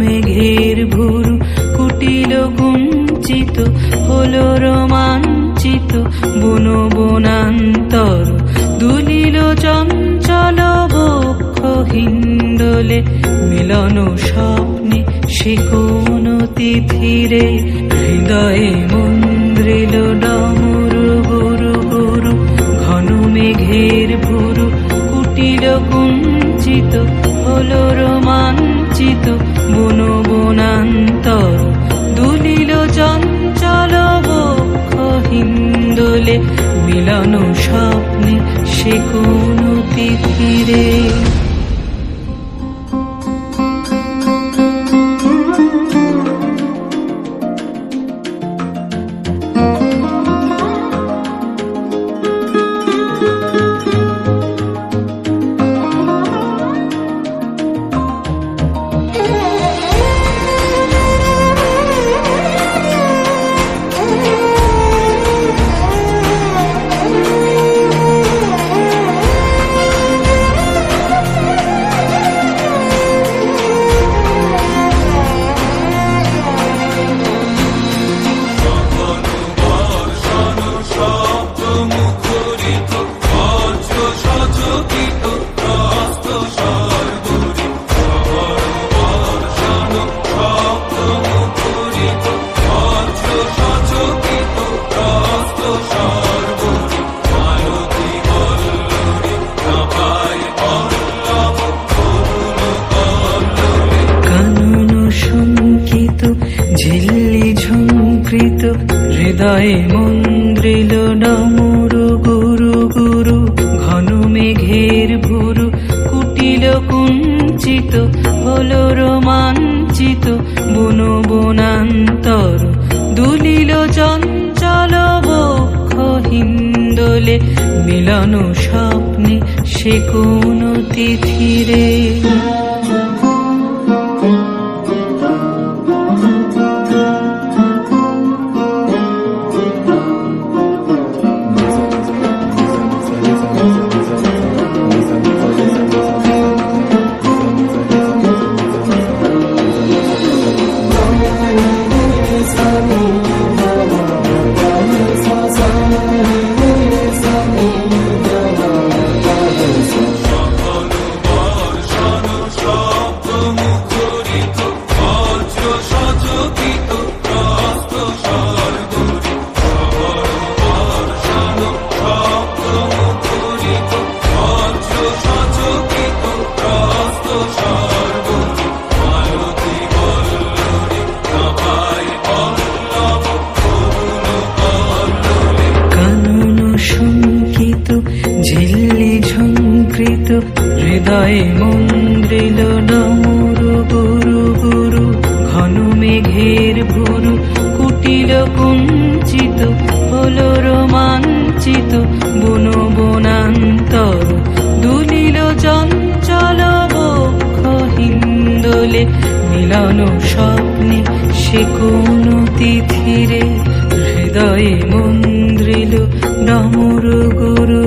মেঘের ভুরু কুটিল কুঞ্চিত হলো রোমাঞ্চিত বন বনান্তর দুলিল চঞ্চল বক্ষ হিন্দোলে মিলন স্বপ্নে সে কোন তিথিরে হৃদয়ে মন্দ্রিল ডমরু গুরু গুরু ঘন মেঘের ভুরু কুটিল কুঞ্চিত হলো রোমাঞ্চিত বন বনান্তর দুলিল চঞ্চল বক্ষ হিন্দোলে মিলন স্বপ্নে সে কোন তিথিরে। ঝিল্লি ঝুঁকৃত হৃদয়ে মন্দ্রিল ডমরু গুরু গুরু ঘন মেঘের ভুরু কুটিল কুঞ্চিত হলো রোমাঞ্চিত বন বনান্তর দুলিল চঞ্চল বক্ষ হিন্দোলে মিলন স্বপ্নে সে কোন তিথিরে। ঝিল্লি ঝুঁকৃত হৃদয়ে মন্দ্রিল ডমরু গুরু গুরু ঘন মেঘের ভুরু কুটিল কুঞ্চিত হলো রোমাঞ্চিত বন বনান্তর দুলিল চঞ্চল বক্ষ হিন্দোলে মিলন স্বপ্নে সে কোন তিথিরে হৃদয়ে মন্দ্রিল ডমরু গুরু